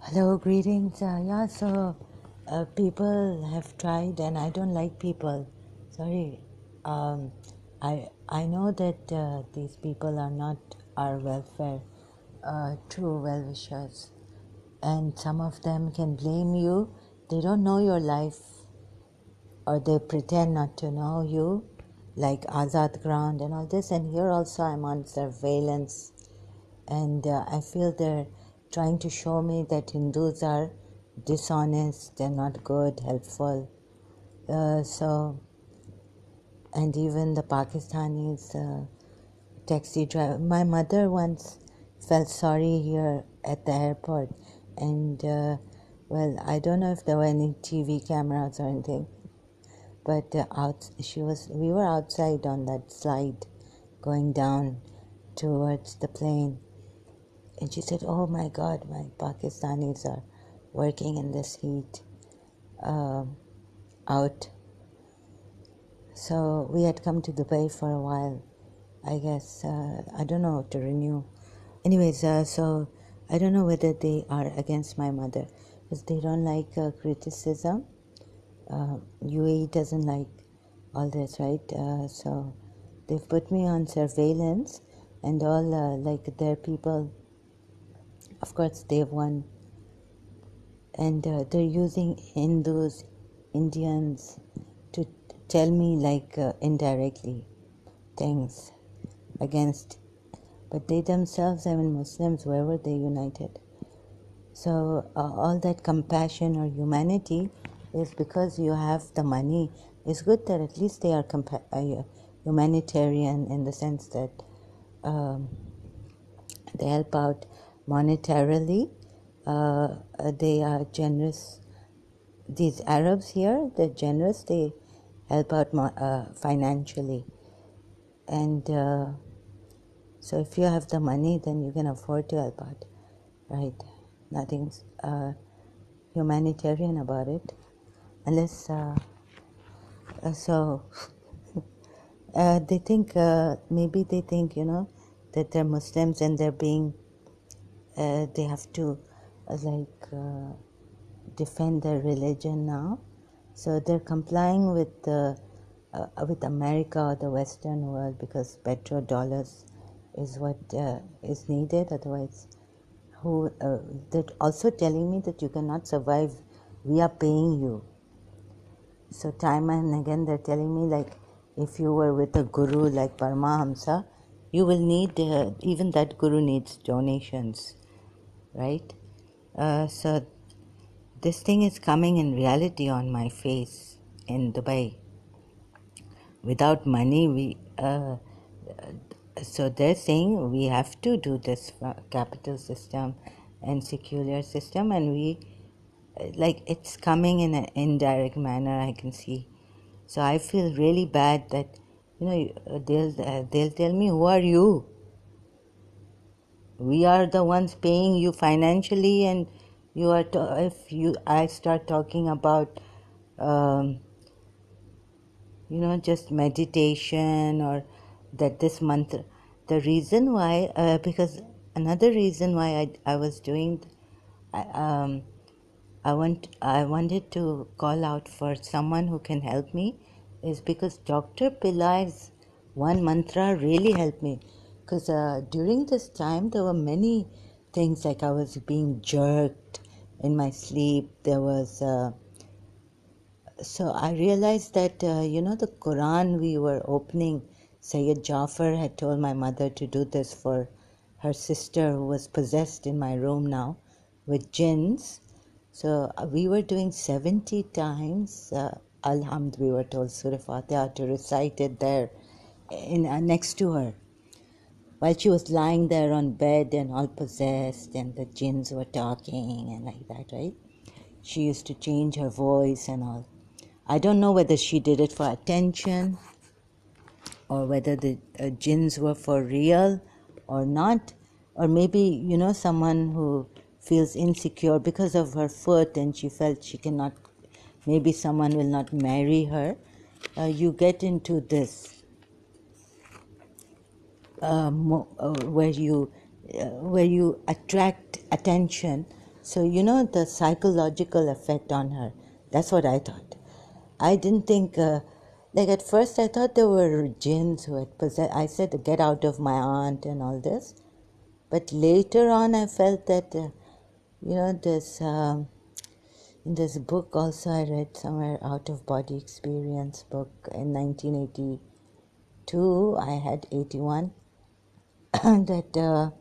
Hello, greetings. People have tried, and I don't like people. Sorry. Um, I know that these people are not our welfare, true well-wishers, and some of them can blame you. They don't know your life, or they pretend not to know you, like Azad Ground and all this. And here also, I'm on surveillance. And I feel they're trying to show me that Hindus are dishonest, they're not good, helpful. And even the Pakistanis, taxi driver. My mother once felt sorry here at the airport, and I don't know if there were any TV cameras or anything, but we were outside on that slide going down towards the plane. And she said, "Oh my God, my Pakistanis are working in this heat out." So we had come to Dubai for a while, I guess. I don't know, to renew. Anyways, so I don't know whether they are against my mother because they don't like criticism. UAE doesn't like all this, right? So they've put me on surveillance and all, like their people. Of course, they've won. And they're using Hindus, Indians to tell me like indirectly things against, but they themselves, I mean Muslims, where were they united? So all that compassion or humanity is because you have the money. It's good that at least they are humanitarian in the sense that um, they help out monetarily. They are generous. These Arabs here, they're generous. They help out financially. And so if you have the money, then you can afford to help out, right? Nothing's humanitarian about it. Unless, they think, maybe they think, that they're Muslims and they're being, they have to, defend their religion now. So they're complying with America or the Western world because petrodollars is what is needed. Otherwise, they're also telling me that you cannot survive. We are paying you. So time and again they're telling me like if you were with a guru like Paramahamsa, you will need even that guru needs donations, right? So this thing is coming in reality on my face in Dubai. Without money, so they're saying we have to do this capital system and secular system, and we like it's coming in an indirect manner. I can see, so I feel really bad that they'll tell me, who are you? We are the ones paying you financially, and you are I start talking about just meditation or that this mantra. The reason why, because another reason why I was doing, I, I wanted to call out for someone who can help me is because Dr. Pillai's one mantra really helped me. Because during this time, there were many things like I was being jerked in my sleep. There was... So I realized that, the Quran we were opening, Sayyid Jafar had told my mother to do this for her sister who was possessed in my room now with jinns. So we were doing 70 times, Alhamd, we were told Surah Fatiha to recite it there next to her. While she was lying there on bed and all possessed and the jinns were talking and like that, right? She used to change her voice and all. I don't know whether she did it for attention or whether the jinns were for real or not. Or maybe, someone who feels insecure because of her foot and she felt she cannot, maybe someone will not marry her. You get into this where you attract attention. So, you know, the psychological effect on her. That's what I thought. I didn't think, like at first I thought there were jinns who had possessed. I said, get out of my aunt and all this. But later on I felt that, you know, in this book also I read somewhere, Out of Body Experience book in 1982, I had 81, that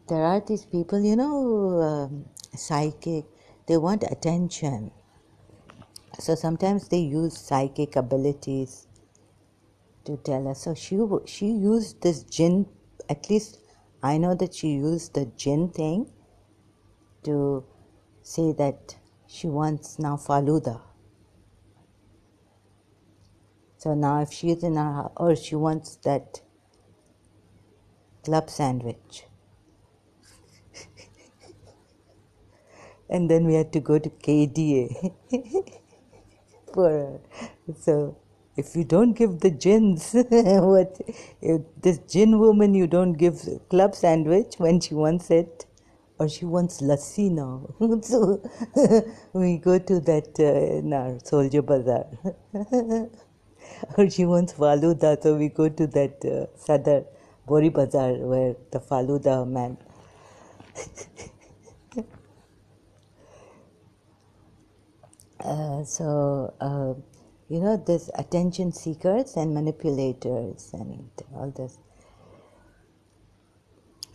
there are these people, you know, psychic, they want attention. So sometimes they use psychic abilities to tell us. So she used this jinn, at least I know that she used the jinn thing to say that she wants now Faluda. So now if she is in her house, or she wants that club sandwich. And then we had to go to KDA for her. So if you don't give the jinns, what, if this jinn woman, you don't give club sandwich when she wants it, or she wants lassi now. So we go to that in our soldier bazaar. Or she wants faluda, so we go to that Sadar Bori Bazaar where the faluda man. You know, there's attention seekers and manipulators and all this.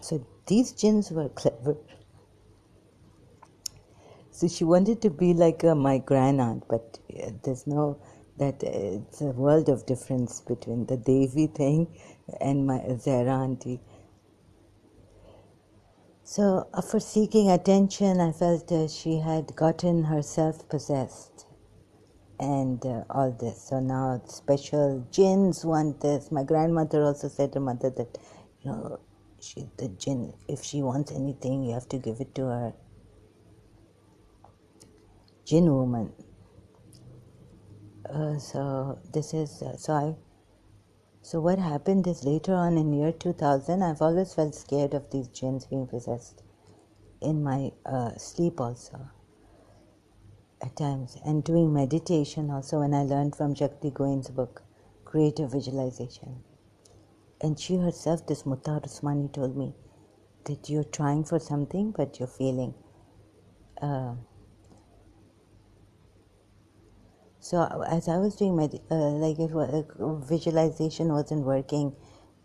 So these jinns were clever. So she wanted to be like my grandaunt, but there's no, that it's a world of difference between the Devi thing and my Zahra auntie. So for seeking attention, I felt she had gotten herself possessed. And all this. So now special jinns want this. My grandmother also said to mother that, you know, the jinn, if she wants anything, you have to give it to her. Jinn woman. So what happened is later on in year 2000, I've always felt scared of these jinns being possessed in my sleep also. At times, and doing meditation also, when I learned from Shakti Goen's book, Creative Visualization. And she herself, this Mutar Usmani, told me that you're trying for something, but you're failing. So as I was doing visualization wasn't working.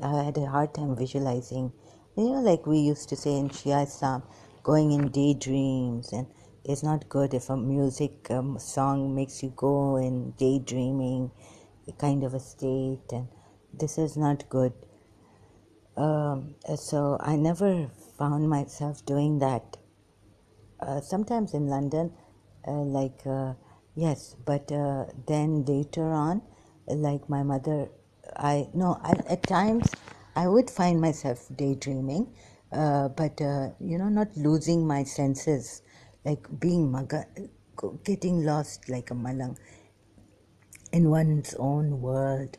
I had a hard time visualizing. You know, like we used to say in Shia Islam, going in daydreams, and it's not good if a music song makes you go in daydreaming, kind of a state, and this is not good. So I never found myself doing that. Sometimes in London, yes, but then later on, like my mother, at times I would find myself daydreaming, but you know, not losing my senses, like being getting lost like a malang in one's own world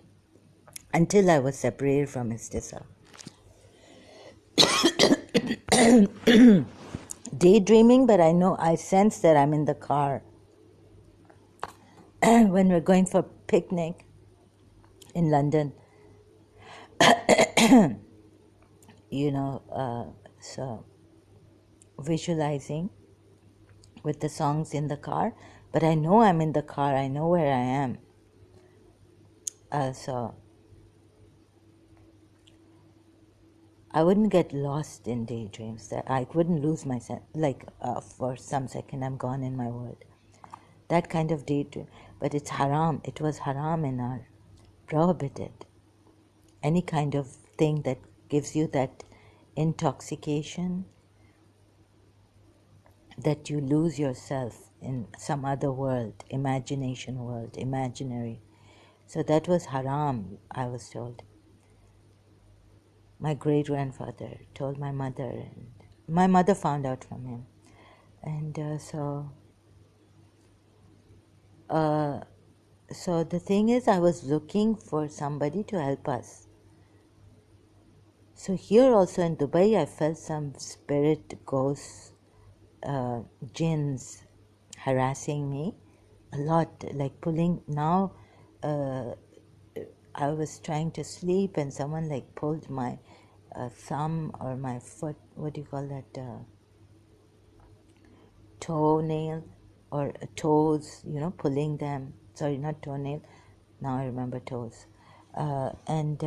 until I was separated from Istisa. Daydreaming, but I sense that I'm in the car. When we're going for a picnic in London, you know, so visualizing with the songs in the car, but I know I'm in the car, I know where I am. So I wouldn't get lost in daydreams. That I wouldn't lose my sense, for some second I'm gone in my world. That kind of daydream, but it's haram. It was haram in our prohibited. Any kind of thing that gives you that intoxication, that you lose yourself in some other world, imagination world, imaginary. So that was haram, I was told. My great-grandfather told my mother, and my mother found out from him. And so the thing is, I was looking for somebody to help us. So here also in Dubai, I felt some spirit ghosts jinns harassing me a lot, like pulling. Now I was trying to sleep and someone like pulled my thumb or my foot, what do you call that, toenail or toes, pulling them. Sorry, not toenail. Now I remember toes. And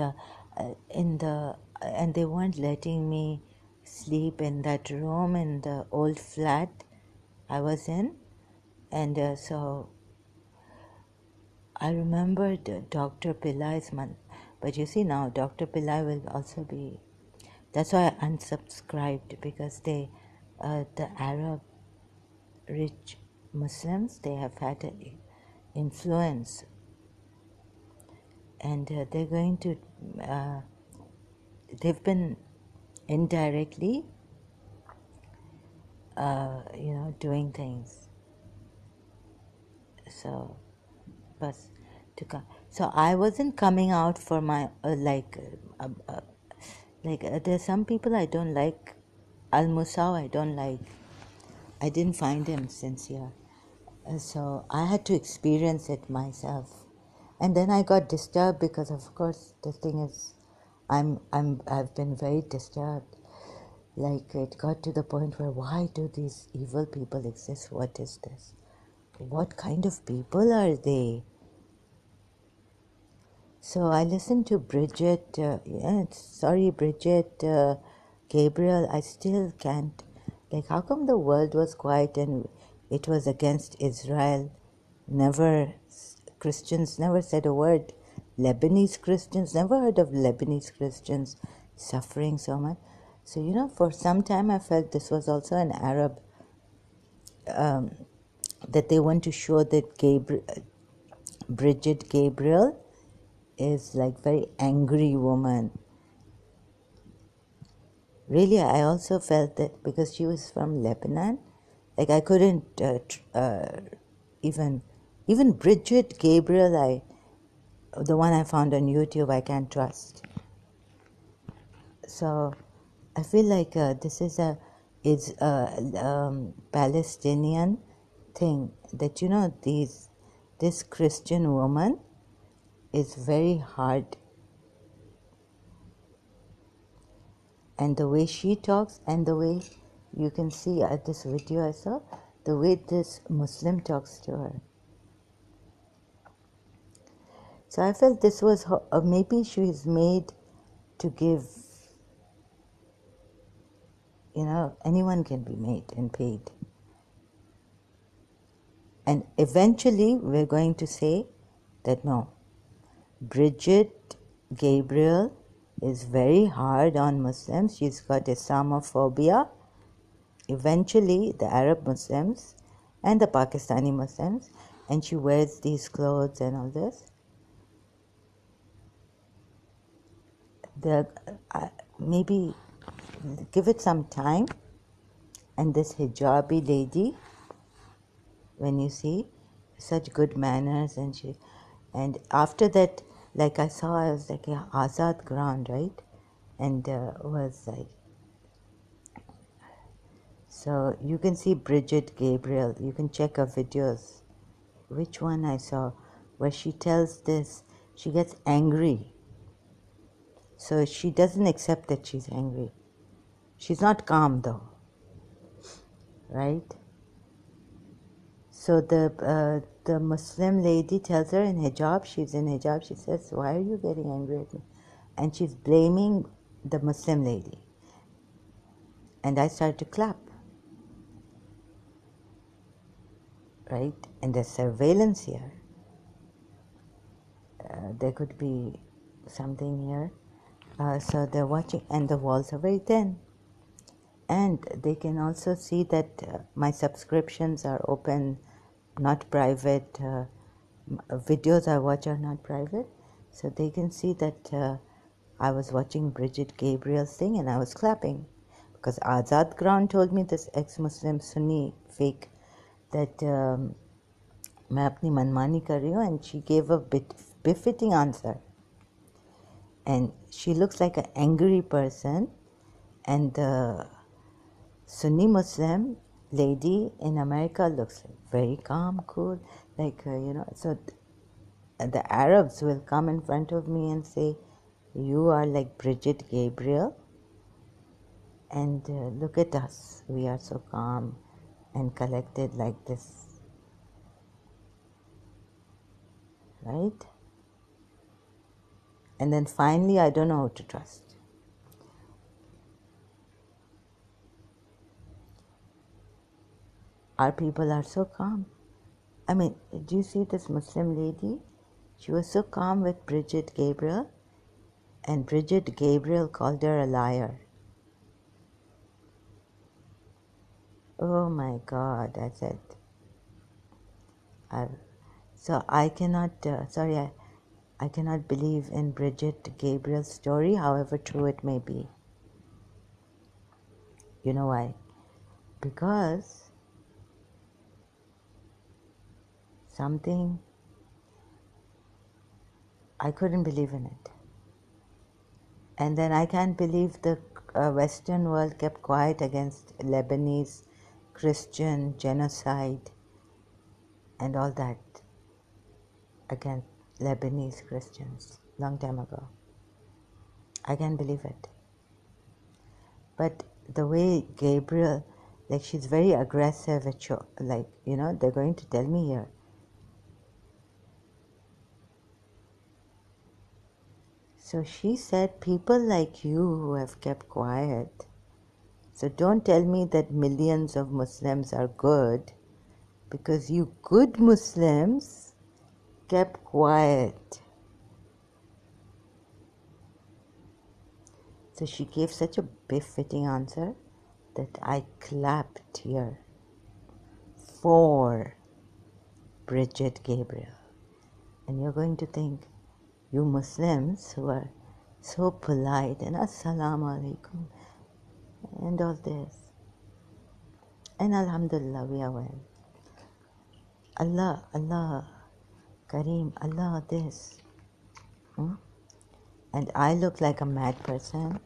they weren't letting me sleep in that room in the old flat I was in. And so I remembered Dr. Pillai's man, but you see now Dr. Pillai will also be. That's why I unsubscribed, because the Arab rich Muslims, they have had an influence, and they're going to. They've been indirectly, doing things. So, but to come. So I wasn't coming out for my there's some people I don't like. Al Musaw I don't like. I didn't find him sincere. So I had to experience it myself. And then I got disturbed because, of course, the thing is, I've been very disturbed. Like, it got to the point where, why do these evil people exist? What is this? What kind of people are they? So I listened to Bridget, Bridget Gabriel. I still can't, like, how come the world was quiet and it was against Israel? Christians never said a word. Lebanese Christians, never heard of Lebanese Christians suffering so much. So, for some time I felt this was also an Arab, that they want to show that Bridget Gabriel is like very angry woman. Really, I also felt that because she was from Lebanon, like I couldn't even Bridget Gabriel, the one I found on YouTube, I can't trust. So I feel like this is Palestinian thing, that this Christian woman is very hard, and the way she talks and the way you can see at this video I saw, the way this Muslim talks to her. So I felt this was maybe she is made to give, anyone can be made and paid. And eventually we're going to say that no, Bridget Gabriel is very hard on Muslims. She's got Islamophobia. Eventually the Arab Muslims and the Pakistani Muslims, and she wears these clothes and all this. Maybe give it some time, and this hijabi lady, when you see such good manners, and after that, like I was like a Azad ground, right? And was like, so you can see Bridget Gabriel, you can check her videos. Which one I saw, where she tells this, she gets angry. So she doesn't accept that she's angry. She's not calm though, right? So the Muslim lady tells her in hijab, she's in hijab, she says, why are you getting angry at me? And she's blaming the Muslim lady. And I started to clap, right? And there's surveillance here. There could be something here. So they're watching, and the walls are very thin. And they can also see that my subscriptions are open, not private. Videos I watch are not private. So they can see that I was watching Bridget Gabriel's thing and I was clapping. Because Azad Ground told me, this ex-Muslim Sunni fake, that मैं अपनी मनमानी कर रही हूँ, and she gave a befitting answer. And she looks like an angry person, and the Sunni Muslim lady in America looks very calm, cool, like, so the Arabs will come in front of me and say, "You are like Bridget Gabriel, and look at us, we are so calm and collected like this," right? And then finally, I don't know who to trust. Our people are so calm. I mean, do you see this Muslim lady? She was so calm with Bridget Gabriel, and Bridget Gabriel called her a liar. Oh my God, I said. So I cannot, I cannot believe in Bridget Gabriel's story, however true it may be. You know why? Because something, I couldn't believe in it. And then I can't believe the Western world kept quiet against Lebanese Christian genocide and all that against Lebanese Christians long time ago. I can't believe it. But the way Gabriel, like, she's very aggressive at like, they're going to tell me here. So she said, people like you who have kept quiet, so don't tell me that millions of Muslims are good, because you good Muslims kept quiet. So she gave such a befitting answer that I clapped here for Bridget Gabriel. And you're going to think, you Muslims who are so polite and assalamu alaikum and all this, and alhamdulillah, we are well. Allah, Kareem, Allah this. And I look like a mad person.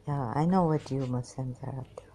Yeah, I know what you Muslims are up to.